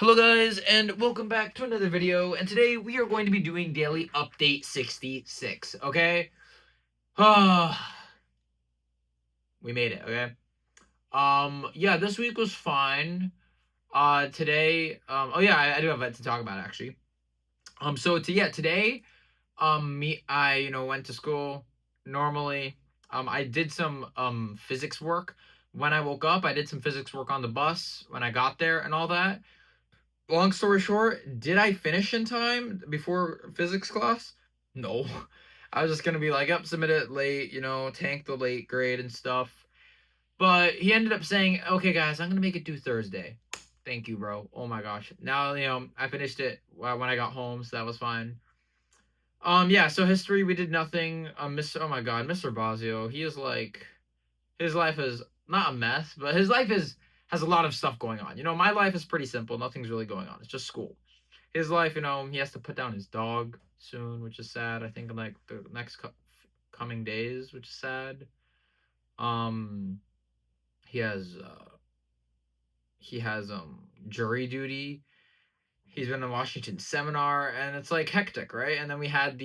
Hello guys, and welcome back to another video, and today we are going to be doing daily update 66, okay? We made it, okay? Yeah, this week was fine. Today, oh yeah, I do have that to talk about actually. Today, I went to school normally. I did some physics work. When I woke up, I did some physics work on the bus when I got there and all that. Long story short, did I finish in time before physics class? No. I was just gonna be like, up, submit it late, tank the late grade and stuff. But he ended up saying, okay, guys, I'm gonna make it due Thursday. Thank you, bro. Oh my gosh. Now, I finished it when I got home, so that was fine. Yeah, so history, we did nothing. Oh my god, Mr. Bazio, he is like, his life is not a mess, but his life has a lot of stuff going on. My life is pretty simple. Nothing's really going on. It's just school. His life, he has to put down his dog soon, which is sad. I think in like the next coming days, which is sad. Um, he has jury duty. He's been in Washington seminar, and it's like hectic, right? And then we had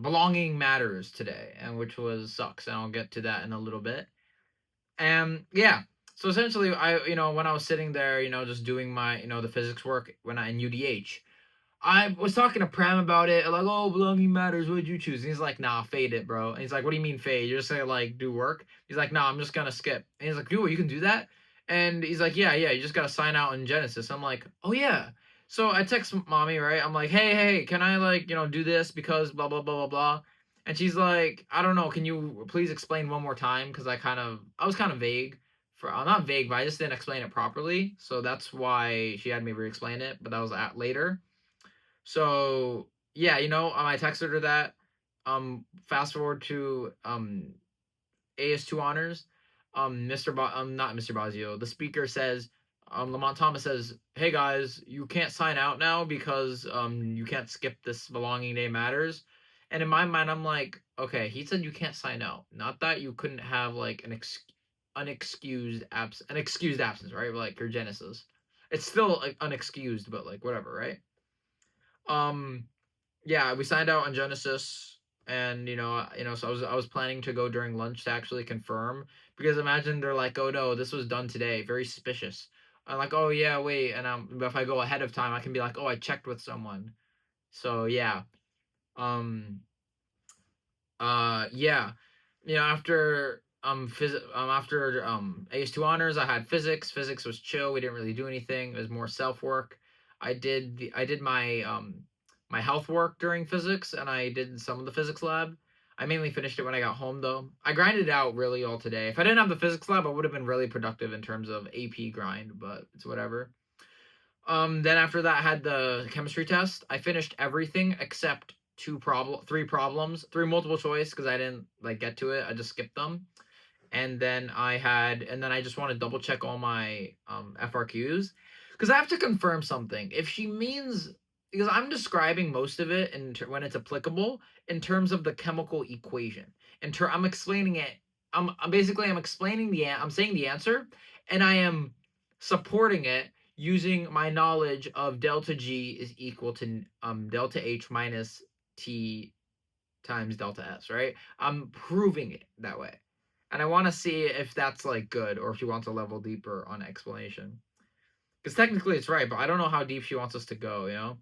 belonging matters today, and which was sucks, and I'll get to that in a little bit. And yeah, so essentially, when I was sitting there, just doing my, the physics work when I in UDH, I was talking to Prem about it, like, oh, belonging matters. What did you choose? And he's like, nah, fade it, bro. And he's like, what do you mean fade? You're just gonna like do work? He's like, nah, I'm just gonna skip. And he's like, dude, you can do that? And he's like, yeah, you just gotta sign out in Genesis. I'm like, oh yeah. So I text mommy, right? I'm like, hey, can I like, do this because blah blah blah blah blah. And she's like, I don't know. Can you please explain one more time? Because I was kind of vague. Not vague, but I just didn't explain it properly. So that's why she had me re-explain it. But that was at later. So yeah, I texted her that. Fast forward to AS2 honors. Not Mr. Bazio. The speaker says, Lamont Thomas says, "Hey guys, you can't sign out now because you can't skip this belonging day matters." And in my mind, I'm like, okay, he said you can't sign out, not that you couldn't have like an excused absence, right? Like your Genesis. It's still like unexcused, but like whatever, right? Um, yeah, we signed out on Genesis, and so I was planning to go during lunch to actually confirm, because imagine they're like, oh no, this was done today, very suspicious. I'm like, oh yeah, wait, and if I go ahead of time, I can be like, oh, I checked with someone. So yeah, um, yeah, after AS2 honors, I had physics. Physics was chill. We didn't really do anything. It was more self work. I did my health work during physics, and I did some of the physics lab. I mainly finished it when I got home, though. I grinded it out really all today. If I didn't have the physics lab, I would have been really productive in terms of AP grind, but it's whatever. Then after that, I had the chemistry test. I finished everything except three problems, three multiple choice, because I didn't like get to it. I just skipped them. And then I just want to double check all my FRQs, because I have to confirm something. If she means, because I'm describing most of it when it's applicable in terms of the chemical equation. I'm explaining it. I'm explaining I'm saying the answer, and I am supporting it using my knowledge of delta G is equal to delta H minus T times delta S, right? I'm proving it that way. And I want to see if that's like good, or if she wants a level deeper on explanation. Because technically it's right, but I don't know how deep she wants us to go.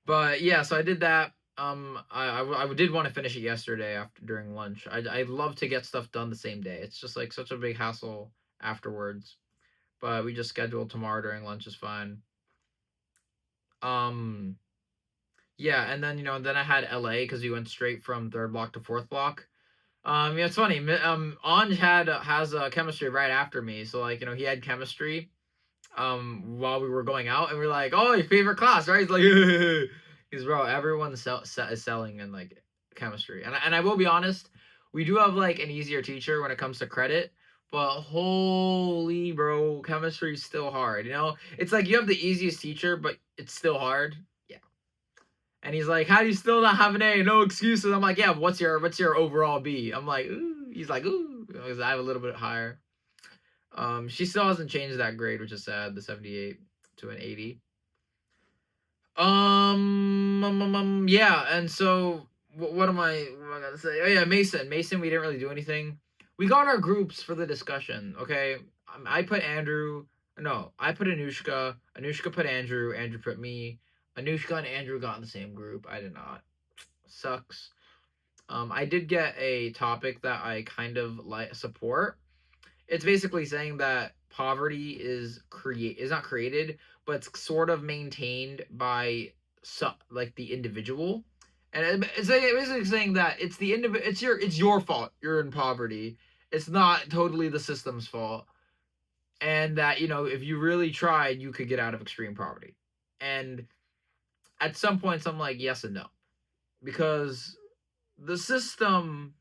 But yeah, so I did that. I did want to finish it yesterday during lunch. I love to get stuff done the same day. It's just like such a big hassle afterwards. But we just scheduled tomorrow during lunch is fine. Um, yeah, and then then I had LA because we went straight from third block to fourth block. Yeah, it's funny. Anj has chemistry right after me, so like he had chemistry while we were going out, and we're like, oh, your favorite class, right? He's like, he's bro, everyone is selling in like chemistry, and I will be honest, we do have like an easier teacher when it comes to credit, but holy bro, chemistry is still hard. It's like you have the easiest teacher, but it's still hard. Yeah. And he's like, "How do you still not have an A? No excuses." I'm like, "Yeah, what's your overall B?" I'm like, "Ooh." He's like, "Ooh," because I have a little bit higher. She still hasn't changed that grade, which is sad. The 78 to an 80. Yeah, and so what am I gonna say? Oh yeah, Mason. Mason, we didn't really do anything. We got our groups for the discussion. Okay, I put Andrew. No, I put Anushka. Anushka put Andrew. Andrew put me. Anushka and Andrew got in the same group. I did not. Sucks. I did get a topic that I kind of like support. It's basically saying that poverty is not created, but it's sort of maintained by like the individual, and it's basically saying that it's your fault you're in poverty. It's not totally the system's fault, and that if you really tried, you could get out of extreme poverty. And at some points, I'm like yes and no, because the system.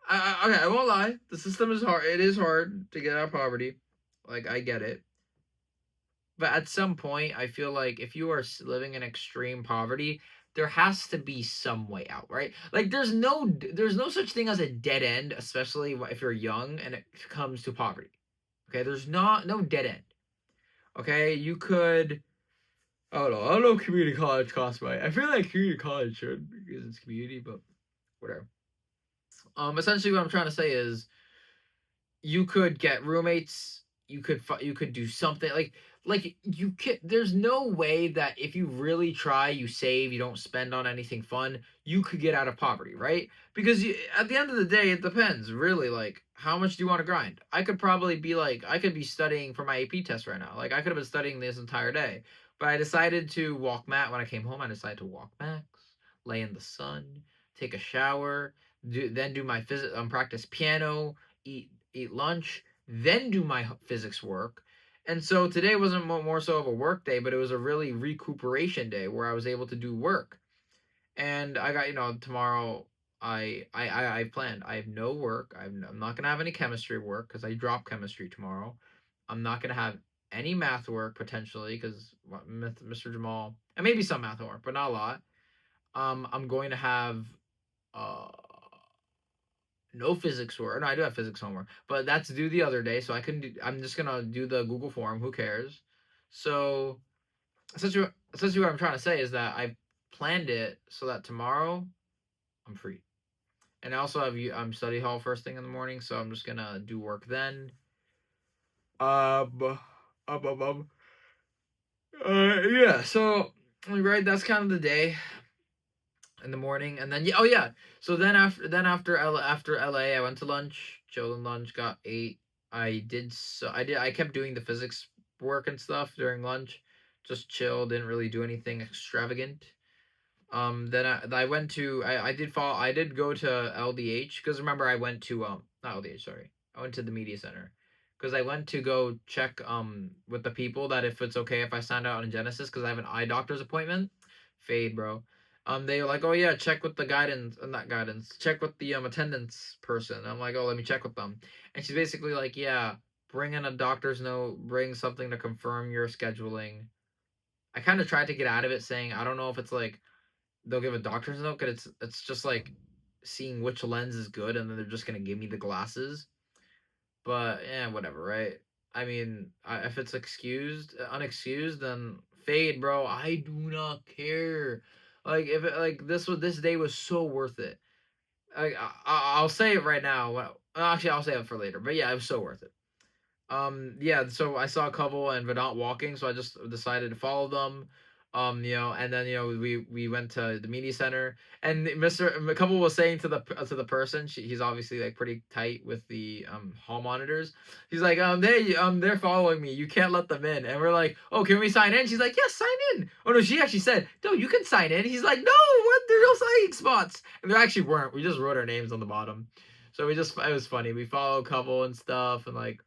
Okay, I won't lie. The system is hard. It is hard to get out of poverty. Like I get it, but at some point, I feel like if you are living in extreme poverty, there has to be some way out, right? Like there's no such thing as a dead end, especially if you're young and it comes to poverty. Okay, there's not no dead end. Okay, you could. I don't know if community college costs money. I feel like community college should because it's community, but whatever. Essentially, what I'm trying to say is you could get roommates. You could do something like you can. There's no way that if you really try, you save, you don't spend on anything fun, you could get out of poverty, right? Because at the end of the day, it depends really. Like how much do you want to grind? I could probably be like I could be studying for my AP test right now. Like I could have been studying this entire day, but I decided to walk mat when I came home. I decided to walk max, lay in the sun, take a shower, do my practice piano, eat lunch, then do my physics work. And so today wasn't more so of a work day, but it was a really recuperation day where I was able to do work. And I got tomorrow. I planned. I have no work. I'm not gonna have any chemistry work because I drop chemistry tomorrow. I'm not gonna have any math work potentially because Mr. Jamal and maybe some math work, but not a lot. I'm going to have uh no physics work. No, I do have physics homework, but that's due the other day, so I couldn't. I'm just gonna do the Google form. Who cares? So essentially, what I'm trying to say is that I planned it so that tomorrow I'm free, and I also have study hall first thing in the morning, so I'm just gonna do work then. Um, um. Yeah. So right, that's kind of the day in the morning, and then oh yeah. So after LA, I went to lunch, chilled in lunch, got ate. I kept doing the physics work and stuff during lunch, just chill, didn't really do anything extravagant. Then I went to I did go to LDH because remember I went to not LDH, sorry, I went to the media center because I went to go check with the people that if it's okay if I signed out on Genesis because I have an eye doctor's appointment. Fade, bro. They were like, oh yeah, check with the guidance, not guidance, check with the attendance person. I'm like, oh, let me check with them, and she's basically like, yeah, bring in a doctor's note, bring something to confirm your scheduling. I kind of tried to get out of it saying I don't know if it's like they'll give a doctor's note because it's just like seeing which lens is good and then they're just gonna give me the glasses. But yeah, whatever, right? I mean, if it's unexcused, then fade, bro. I do not care. Like if this day was so worth it. Like I'll say it right now. Well, actually, I'll say it for later. But yeah, it was so worth it. Yeah, so I saw Koval and Vedant walking, so I just decided to follow them. And then we went to the media center, and Mr. Koval was saying to the person, he's obviously like pretty tight with the hall monitors. He's like, they're following me. You can't let them in. And we're like, oh, can we sign in? She's like, yes, sign in. Oh no, she actually said, no, you can sign in. He's like, no, what? There's no signing spots. And there actually weren't. We just wrote our names on the bottom. So it was funny. We followed Koval and stuff, and like.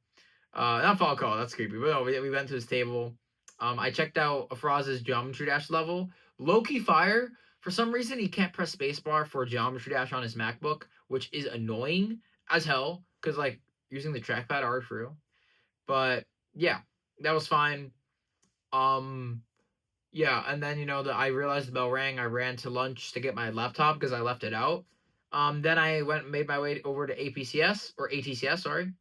Not Falco, that's creepy. But no, we went to his table. I checked out Afraz's Geometry Dash level. Low-key fire. For some reason, he can't press spacebar for Geometry Dash on his MacBook, which is annoying as hell. Because, like, using the trackpad are true. But, yeah, that was fine. Yeah, and then, I realized the bell rang. I ran to lunch to get my laptop because I left it out. Then I made my way over to APCS, or ATCS, sorry.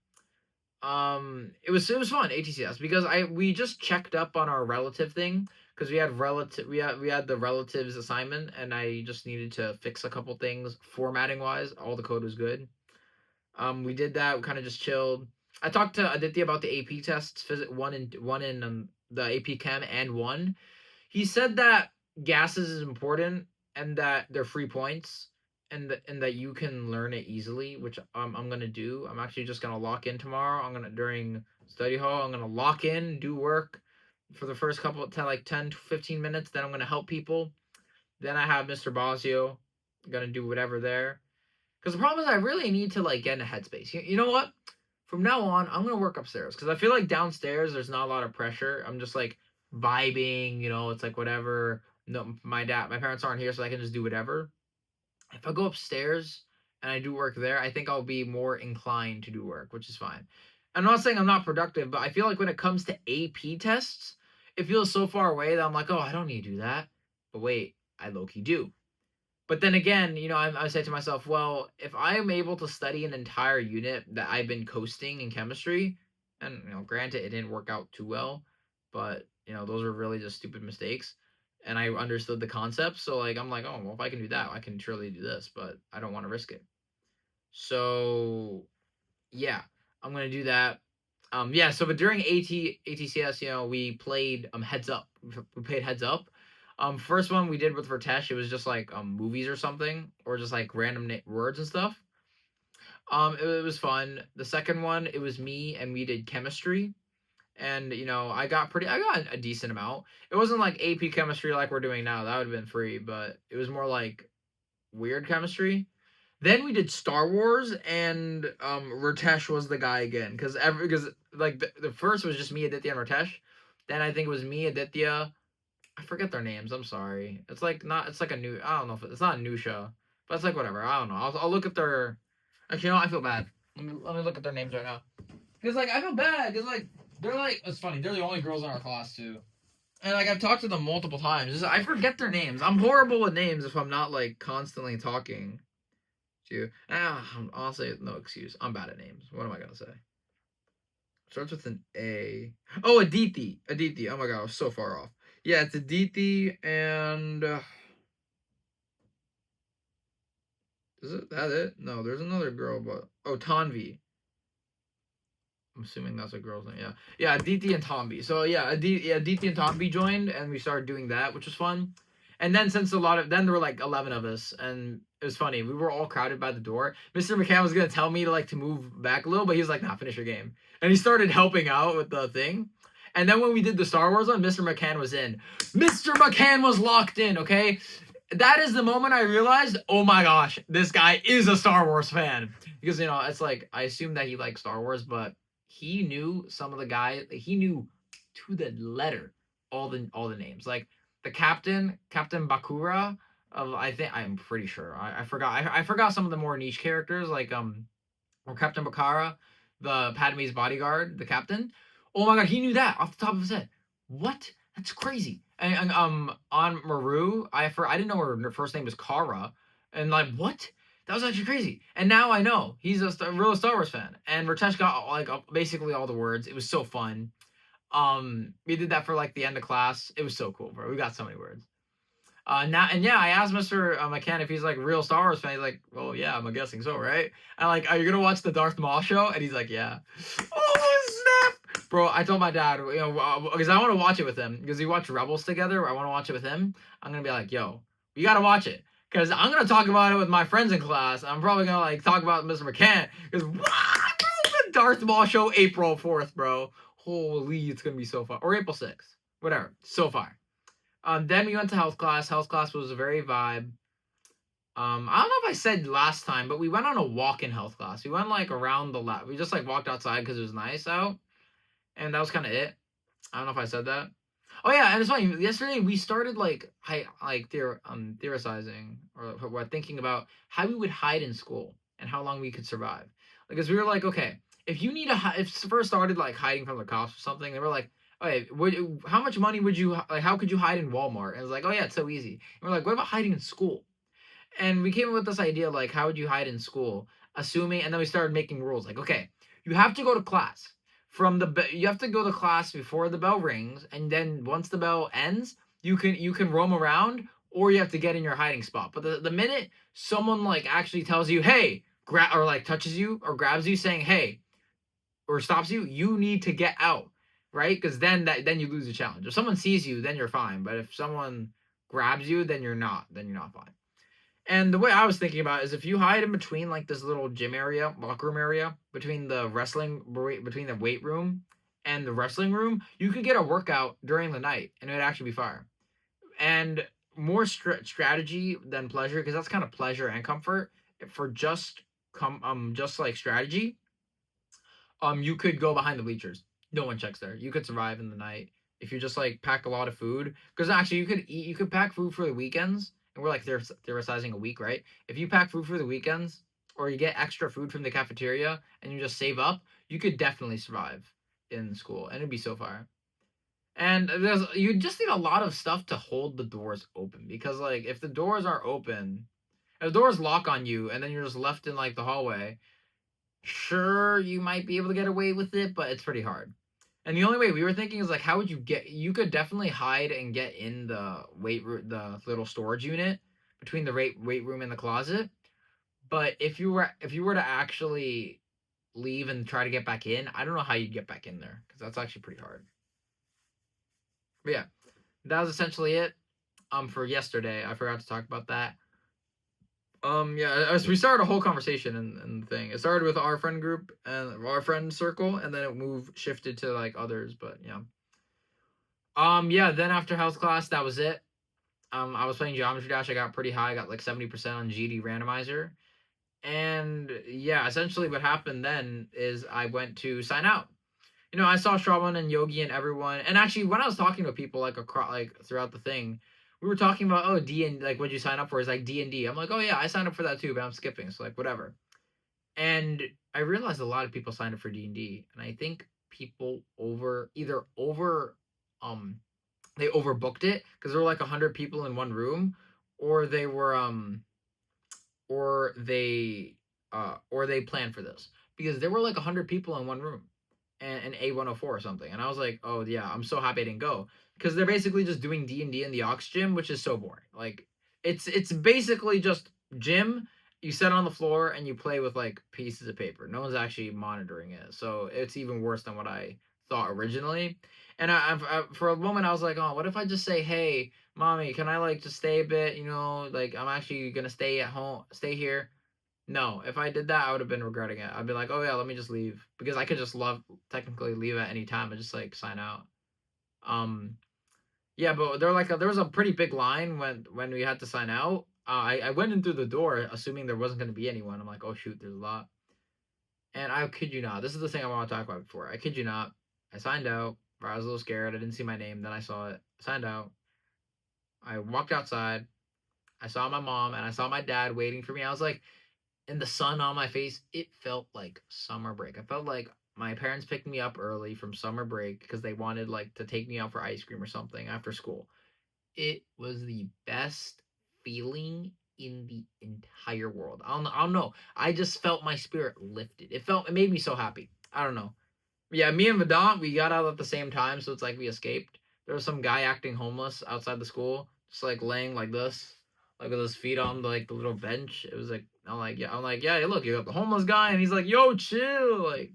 it was fun ATCS because we just checked up on our relative thing because we had the relatives assignment and I just needed to fix a couple things formatting wise. All the code was good. We did that. We kind of just chilled. I talked to Aditya about the AP tests, one in the AP Chem and one. He said that gases is important and that they're free points and that you can learn it easily, which I'm gonna do. I'm actually just gonna lock in tomorrow. I'm gonna during study hall. I'm gonna lock in, do work for the first couple of 10 to 15 minutes. Then I'm gonna help people. Then I have Mr. Bosio. Gonna do whatever there. Because the problem is I really need to like get in a headspace. You know what? From now on, I'm gonna work upstairs because I feel like downstairs there's not a lot of pressure. I'm just like vibing. It's like whatever. No, my parents aren't here, so I can just do whatever. If I go upstairs and I do work there, I think I'll be more inclined to do work, which is fine. I'm not saying I'm not productive, but I feel like when it comes to AP tests, it feels so far away that I'm like, oh, I don't need to do that. But wait, I low key do. But then again, I say to myself, well, if I am able to study an entire unit that I've been coasting in chemistry, and granted it didn't work out too well, but those were really just stupid mistakes, and I understood the concept. So like I'm like, oh well, if I can do that, I can surely do this, but I don't want to risk it. So yeah, I'm gonna do that. Yeah. So, but during ATCS, we played Heads Up. We played Heads Up. First one we did with Vertesh, it was just like movies or something, or just like random words and stuff. It was fun. The second one, it was me and we did chemistry, and I got a decent amount. It wasn't like AP chemistry like we're doing now. That would have been free, but it was more like weird chemistry. Then we did Star Wars, and Ritesh was the guy again because like the first was just me, Aditya, and Ritesh. Then I think it was me, Aditya. I forget their names. I'm sorry. It's like not. It's like a new. I don't know if it's not a new show, but it's like whatever. I don't know. I'll look at their. Actually, I feel bad. Let me look at their names right now. Because like I feel bad because like they're like it's funny. They're the only girls in our class too. And like I've talked to them multiple times. I forget their names. I'm horrible with names if I'm not like constantly talking. I'll say no excuse. I'm bad at names. What am I gonna say? Starts with an A. Oh, Aditi. Aditi. Oh my god, I was so far off. Yeah, it's Aditi and is it that it? No, there's another girl, but Tanvi. I'm assuming that's a girl's name. Yeah, Aditi and Tombi. So yeah, Aditi and Tombi joined, and we started doing that, which was fun. And then then there were like 11 of us, and it was funny. We were all crowded by the door. Mr. McCann was gonna tell me to move back a little, but he was like, "Nah, finish your game." And he started helping out with the thing. And then when we did the Star Wars one, Mr. McCann was in. Mr. McCann was locked in. Okay, that is the moment I realized, oh my gosh, this guy is a Star Wars fan because it's like I assumed that he liked Star Wars, but he knew some of the guys. He knew to the letter all the names. Like the Captain Bakura of I'm pretty sure. I forgot. I forgot some of the more niche characters like or Captain Bakara, the Padme's bodyguard, the captain. Oh my god, he knew that off the top of his head. What? That's crazy. And on Maru, I didn't know her first name was Kara, and like what? That was actually crazy. And now I know he's a real Star Wars fan. And Ritesh got like basically all the words. It was so fun. We did that for like the end of class. It was so cool, bro. We got so many words. I asked Mr. McCann if he's like real Star Wars fan. He's like, well, yeah, I'm guessing so, right? And like, are you gonna watch the Darth Maul show? And he's like, yeah. Oh snap, bro! I told my dad, because I want to watch it with him because we watched Rebels together. I want to watch it with him. I'm gonna be like, yo, we gotta watch it because I'm gonna talk about it with my friends in class. I'm probably gonna like talk about Mr. McCann because what, bro? The Darth Maul show, April 4th, bro. Holy, it's gonna be so fun. Or April 6th, whatever. So far. Then we went to health class. Health class was a very vibe. I don't know if I said last time, but we went on a walk in health class. We went like around the lab. We just like walked outside because it was nice out, and that was kind of it. I don't know if I said that. Oh yeah, and it's funny. Yesterday we started theorizing or thinking about how we would hide in school and how long we could survive. Because we were like, okay, if you need if first started like hiding from the cops or something, they were like, okay, how much money would you like? How could you hide in Walmart? And it's like, oh yeah, it's so easy. And we're like, what about hiding in school? And we came up with this idea like, how would you hide in school? Assuming, and then we started making rules like, okay, You have to go to class. You have to go to class before the bell rings, and then once the bell ends, you can roam around, or you have to get in your hiding spot. But the minute someone like actually tells you, "Hey," or like touches you or grabs you saying, "Hey," or stops you, you need to get out, right? Because then you lose the challenge. If someone sees you, then you're fine. But if someone grabs you, then you're not. Then you're not fine. And the way I was thinking about it is if you hide in between like this little gym area, locker room area, between between the weight room and the wrestling room, you could get a workout during the night, and it'd actually be fire. And more strategy than pleasure, because that's kind of pleasure and comfort. For just like strategy, you could go behind the bleachers. No one checks there. You could survive in the night if you just like pack a lot of food. Because actually, you could pack food for the weekends, and we're like theorizing a week, right? If you pack food for the weekends, or you get extra food from the cafeteria, and you just save up, you could definitely survive in school, and it'd be so far. And you just need a lot of stuff to hold the doors open, because like if the doors are open, if the doors lock on you, and then you're just left in like the hallway, sure, you might be able to get away with it, but it's pretty hard. And the only way we were thinking is like, how would you could definitely hide and get in the little storage unit between the weight room and the closet. But if you were to actually leave and try to get back in, I don't know how you'd get back in there, because that's actually pretty hard. But yeah, that was essentially it. For yesterday, I forgot to talk about that. Yeah, as we started a whole conversation and the thing. It started with our friend group and our friend circle, and then shifted to like others. But yeah. Yeah. Then after health class, that was it. I was playing Geometry Dash. I got pretty high. I got like 70% on GD randomizer. And yeah, essentially what happened then is I went to sign out. I saw Shravan and Yogi and everyone. And actually, when I was talking to people like across, like throughout the thing, we were talking about, oh, D and like, what'd you sign up for? Is like D&D. I'm like, oh yeah, I signed up for that too, but I'm skipping. So like, whatever. And I realized a lot of people signed up for D&D, and I think people um they overbooked it because there were like 100 people in one room, or they were or they planned for this, because there were like 100 people in one room, and an A104 or something. And I was like, oh yeah, I'm so happy I didn't go, because they're basically just doing D&D in the Ox gym, which is so boring. Like it's basically just gym. You sit on the floor and you play with like pieces of paper. No one's actually monitoring it, so it's even worse than what I thought originally. And for a moment I was like, oh, what if I just say, hey, mommy, can I like just stay a bit? Like I'm actually gonna stay at home, stay here. No, if I did that, I would have been regretting it. I'd be like, oh yeah, let me just leave, because I could just technically leave at any time and just like sign out. Um, yeah, but there was a pretty big line when we had to sign out. I went in through the door assuming there wasn't going to be anyone. I'm like, oh shoot, there's a lot. And I kid you not, this is the thing I want to talk about before. I kid you not, I signed out. I was a little scared. I didn't see my name. Then I saw it. I signed out. I walked outside. I saw my mom and I saw my dad waiting for me. I was like, and the sun on my face, it felt like summer break. I felt like my parents picked me up early from summer break because they wanted like to take me out for ice cream or something after school. It was the best feeling in the entire world. I don't know. I just felt my spirit lifted. It made me so happy. I don't know. Yeah, me and Vedant, we got out at the same time, so it's like we escaped. There was some guy acting homeless outside the school, just like laying like this, like with his feet on like the little bench. It was like I'm like, yeah, look, you got the homeless guy, and he's like, yo, chill, like,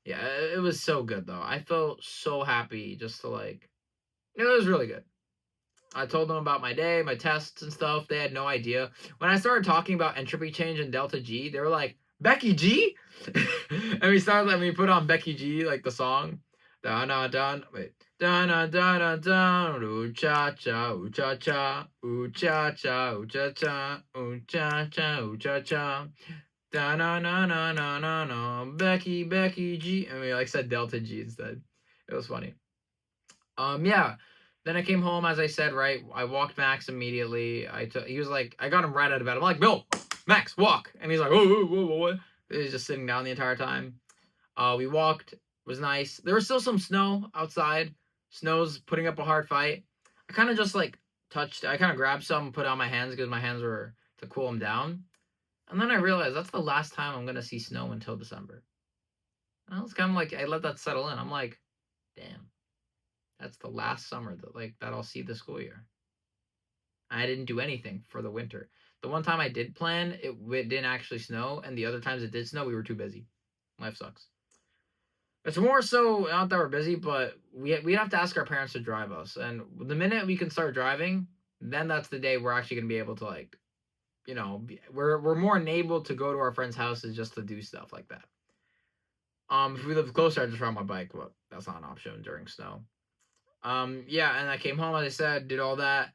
yeah, it was so good though. I felt so happy just to like, it was really good. I told them about my day, my tests and stuff. They had no idea. When I started talking about entropy change and delta G, they were like, Becky G? And we started letting me put on Becky G, like the song. Da na da wait. Da na da da da ooh cha cha ooh cha cha ooh cha cha ooh cha cha ooh cha cha ooh cha cha da na na na na na na Becky G, and we like said delta G instead. It was funny. Yeah. Then I came home, as I said, right? I walked Max immediately. He was like, I got him right out of bed. I'm like, Bill, Max, walk. And he's like, whoa, what? He was just sitting down the entire time. We walked. It was nice. There was still some snow outside. Snow's putting up a hard fight. I kind of just like I kind of grabbed some, put on my hands because my hands were to cool them down. And then I realized that's the last time I'm going to see snow until December. I was kind of like, I let that settle in. I'm like, damn, that's the last summer that I'll see the school year. I didn't do anything for the winter. The one time I did plan, it didn't actually snow, and the other times it did snow, we were too busy. Life sucks. It's more so not that we're busy, but we have to ask our parents to drive us, and the minute we can start driving, then that's the day we're actually gonna be able to like, we're more enabled to go to our friends' houses just to do stuff like that. If we live closer, I just ride my bike, but that's not an option during snow. Yeah, and I came home, as I said, did all that.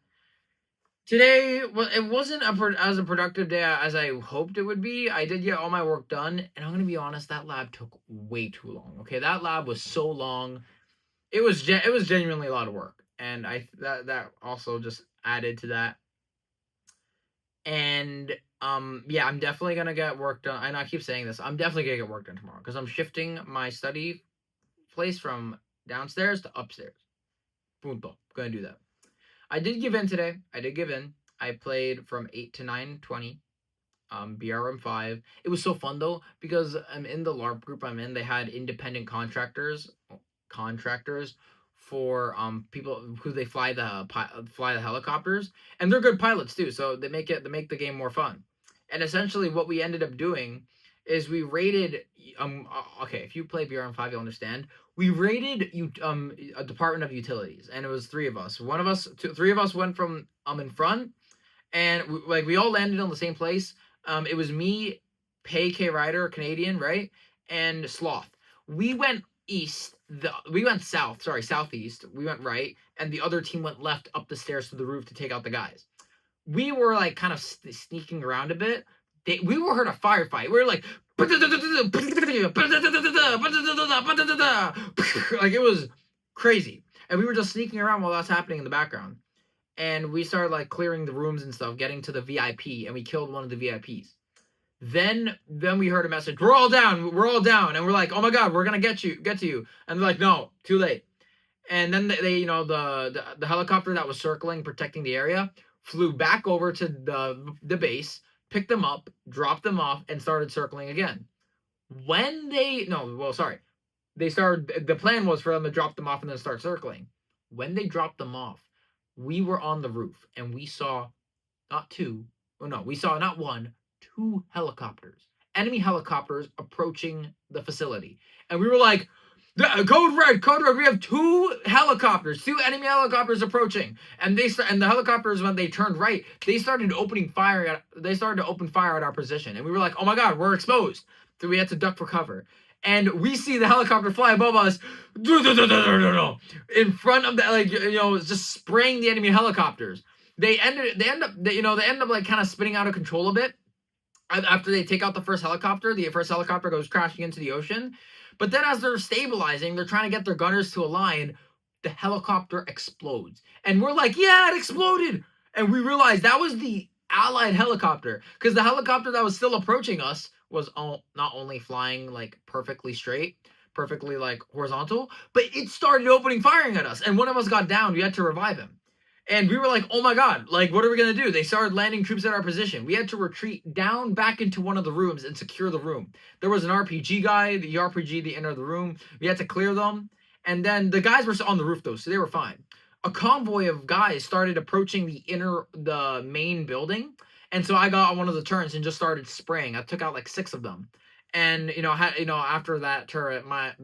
Today, well, it wasn't as a productive day as I hoped it would be. I did get all my work done, and I'm gonna be honest, that lab took way too long. Okay, that lab was so long. It was genuinely a lot of work, and that also just added to that. And yeah, I'm definitely gonna get work done. I know I keep saying this. I'm definitely gonna get work done tomorrow because I'm shifting my study place from downstairs to upstairs. Punto. Gonna do that. I did give in today. I did give in. I played from 8 to 9:20. BRM5. It was so fun though because I'm in the LARP group I'm in. They had independent contractors for people who they fly the helicopters, and they're good pilots too. So they make the game more fun. And essentially, what we ended up doing is we rated okay, if you play BRM5, you'll understand. We rated a Department of Utilities, and it was three of us. Three of us went from in front, and we all landed on the same place. It was me, Pay K Ryder, Canadian, right, and Sloth. We went east. We went south. Sorry, southeast. We went right, and the other team went left up the stairs to the roof to take out the guys. We were like kind of sneaking around a bit. We were heard a firefight. We were like, like it was crazy, and we were just sneaking around while that's happening in the background. And we started like clearing the rooms and stuff, getting to the VIP, and we killed one of the VIPs. Then we heard a message, we're all down, and we're like, oh my god, we're gonna get to you. And they're like, no, too late. And then they the helicopter that was circling, protecting the area, flew back over to the base, picked them up, dropped them off, and started circling again. When they no, well, sorry, they started. The plan was for them to drop them off and then start circling. When they dropped them off, we were on the roof and we saw not two, oh no, we saw not one, two helicopters, enemy helicopters approaching the facility. And we were like, code red, we have two enemy helicopters approaching. And and the helicopters, when they turned right, they started to open fire at our position. And we were like, oh my god, we're exposed. So we had to duck for cover. And we see the helicopter fly above us in front of just spraying the enemy helicopters. They end up like kind of spinning out of control a bit after they take out the first helicopter. The first helicopter goes crashing into the ocean. But then as they're stabilizing, they're trying to get their gunners to align, the helicopter explodes. And we're like, yeah, it exploded. And we realized that was the Allied helicopter, because the helicopter that was still approaching us was not only flying like perfectly straight, perfectly like horizontal, but it started firing at us. And one of us got down. We had to revive him. And we were like, oh my god, like, what are we going to do? They started landing troops at our position. We had to retreat down back into one of the rooms and secure the room. There was an RPG guy, the RPG, the inner of the room. We had to clear them. And then the guys were on the roof, though, so they were fine. A convoy of guys started approaching the main building. And so I got on one of the turrets and just started spraying. I took out like 6 of them. And, after that turret, my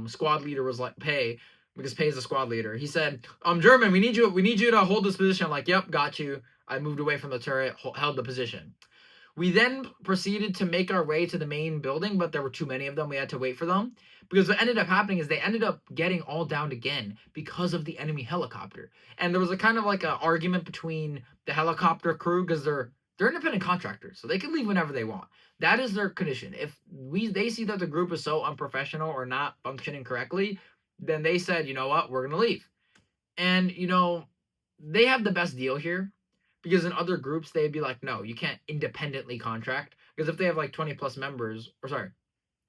squad leader was like, Pay, because Pay is the squad leader. He said, German, we need you to hold this position. I'm like, yep, got you. I moved away from the turret, held the position. We then proceeded to make our way to the main building, but there were too many of them. We had to wait for them. Because what ended up happening is they ended up getting all downed again because of the enemy helicopter. And there was a kind of like an argument between the helicopter crew, because they're independent contractors, so they can leave whenever they want. That is their condition. If they see that the group is so unprofessional or not functioning correctly, then they said, you know what, we're going to leave. And, they have the best deal here, because in other groups, they'd be like, no, you can't independently contract. Because if they have like 20 plus members, or sorry,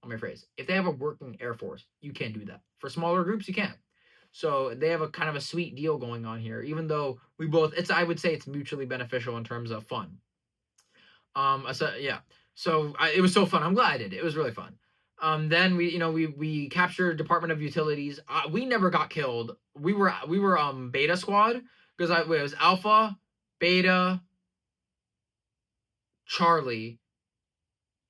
let me phrase, if they have a working Air Force, you can't do that. For smaller groups, you can. So they have a kind of a sweet deal going on here, even though I would say it's mutually beneficial in terms of fun. So yeah. So it was so fun. I'm glad I did it. It was really fun. Then we captured Department of Utilities. We never got killed. We were Beta Squad because it was Alpha, Beta, Charlie.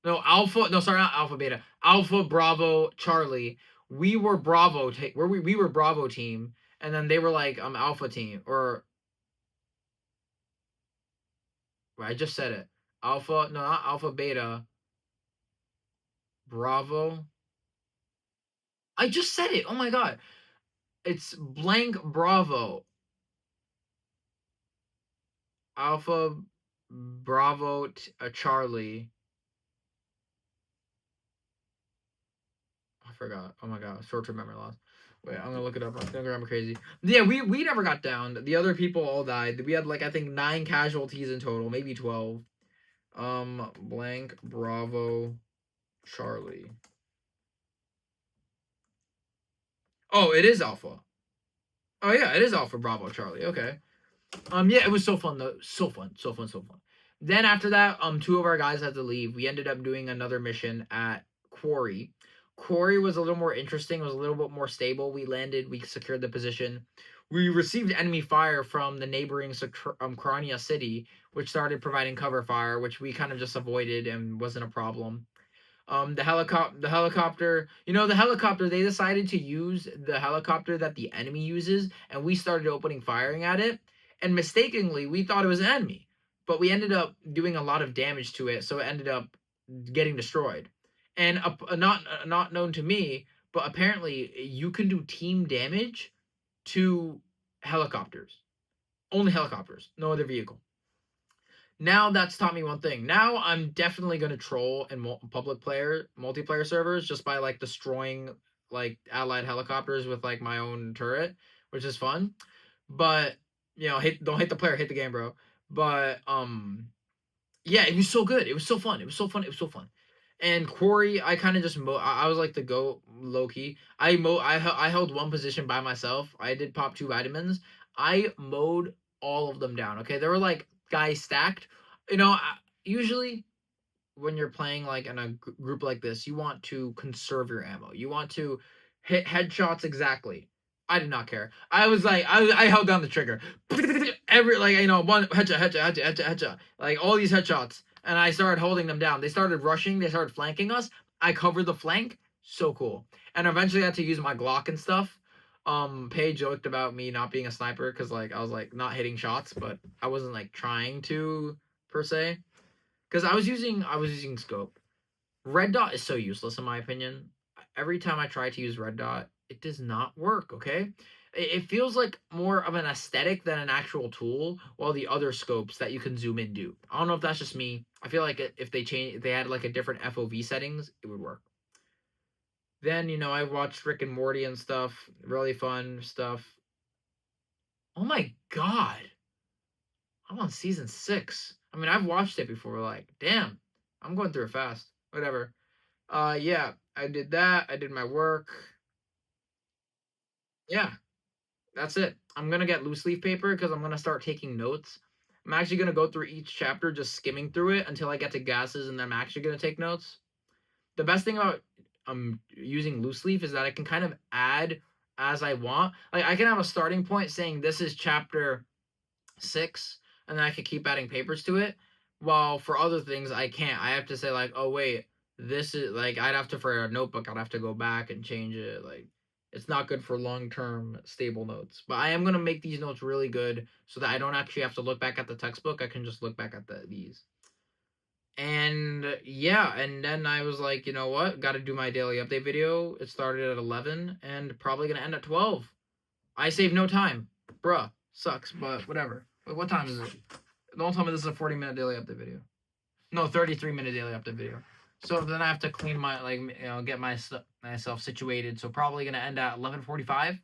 No, Alpha. No, sorry, not Alpha, Beta. Alpha, Bravo, Charlie. We were Bravo. Where we were Bravo team, and then they were like Alpha team. Or I just said it. Alpha. No, not Alpha, Beta. Bravo. I just said it. Oh my god. It's blank Bravo. Alpha, Bravo, Charlie. I forgot. Oh my god, short term memory loss. Wait, I'm gonna look it up. I'm gonna remember crazy. Yeah, we never got down. The other people all died. We had like I think 9 casualties in total, maybe 12. Blank Bravo Charlie. Oh, it is Alpha. Oh yeah, it is Alpha Bravo Charlie. Okay. Yeah, it was so fun though. So fun, so fun, so fun. Then after that, two of our guys had to leave. We ended up doing another mission at Quarry. Quarry was a little more interesting. It was a little bit more stable. We landed. We secured the position. We received enemy fire from the neighboring Krania city, which started providing cover fire, which we kind of just avoided and wasn't a problem. The helicopter, they decided to use the helicopter that the enemy uses, and we started opening firing at it, and mistakenly we thought it was an enemy, but we ended up doing a lot of damage to it, so it ended up getting destroyed. And not known to me, but apparently you can do team damage to helicopters, only helicopters, no other vehicle. Now that's taught me one thing. Now I'm definitely gonna troll in multiplayer servers just by like destroying like allied helicopters with like my own turret, which is fun. But don't hit the player, hit the game, bro. But yeah, it was so good. It was so fun. It was so fun. It was so fun. And Quarry, I kind of just I was like the go low key. I held one position by myself. I did pop 2 vitamins. I mowed all of them down. Okay, there were like guys stacked. Usually when you're playing like in a group like this, you want to conserve your ammo. You want to hit headshots exactly. I did not care. I was like, I held down the trigger. Every one headshot, like all these headshots, and I started holding them down. They started rushing. They started flanking us. I covered the flank. So cool. And eventually, I had to use my Glock and stuff. Paige joked about me not being a sniper because like I was like not hitting shots, but I wasn't like trying to per se because I was using scope. Red dot is so useless in my opinion. Every time I try to use red dot, it does not work. Okay, it feels like more of an aesthetic than an actual tool. While the other scopes that you can zoom in do. I don't know if that's just me. I feel like if they had like a different FOV settings, it would work. Then I watched Rick and Morty and stuff. Really fun stuff. Oh my god, I'm on season 6. I mean, I've watched it before. Like, damn, I'm going through it fast. Whatever. Yeah, I did that. I did my work. Yeah, that's it. I'm gonna get loose leaf paper because I'm gonna start taking notes. I'm actually gonna go through each chapter, just skimming through it until I get to gases, and then I'm actually gonna take notes. The best thing about using loose leaf is that I can kind of add as I want. Like I can have a starting point saying this is chapter 6, and then I could keep adding papers to it. While for other things I can't. I have to say like, oh wait, this is like I'd have to for a notebook. I'd have to go back and change it. Like it's not good for long term stable notes. But I am gonna make these notes really good so that I don't actually have to look back at the textbook. I can just look back at these. And yeah, and then I was like, you know what? Got to do my daily update video. It started at 11 and probably gonna end at 12. I save no time, bruh. Sucks, but whatever. Wait, what time is it? Don't tell me this is a 40-minute daily update video. No, 33-minute daily update video. So then I have to clean my get myself situated. So probably gonna end at 11:45.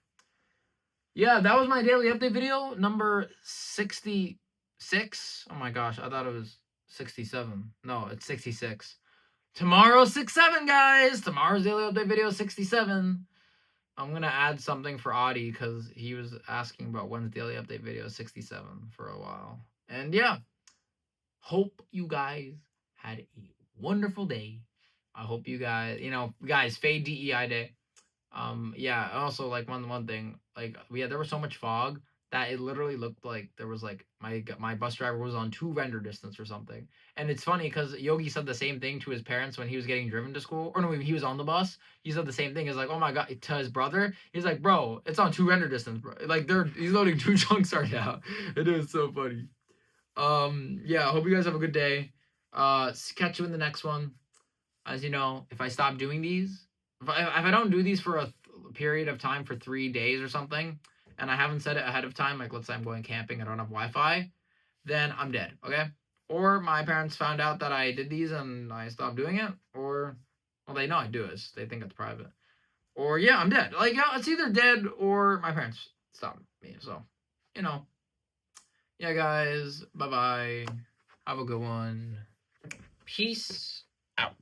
Yeah, that was my daily update video number 66. Oh my gosh, I thought it was 67. No, it's 66. Tomorrow 67, guys. Tomorrow's daily update video 67. I'm gonna add something for Audie because he was asking about when's daily update video 67 for a while. And yeah, hope you guys had a wonderful day. I hope you guys, guys, fade DEI day. Yeah, also like one thing, like there was so much fog that it literally looked like there was like my bus driver was on two render distance or something. And it's funny because Yogi said the same thing to his parents when he was getting driven to school, or no, he was on the bus. He said the same thing. He's like, oh my god, to his brother. He's like, bro, it's on two render distance, bro. Like he's loading two chunks right now. It is so funny. Yeah, I hope you guys have a good day. Catch you in the next one. As you know, if I stop doing these, if I don't do these for a period of time for 3 days or something, and I haven't said it ahead of time, like let's say I'm going camping, I don't have Wi-Fi, then I'm dead. Okay. Or my parents found out that I did these and I stopped doing it, or well, they know I do it. They think it's private. Or yeah, I'm dead. Like it's either dead or my parents stopped me. So, you know, yeah, guys. Bye bye. Have a good one. Peace out.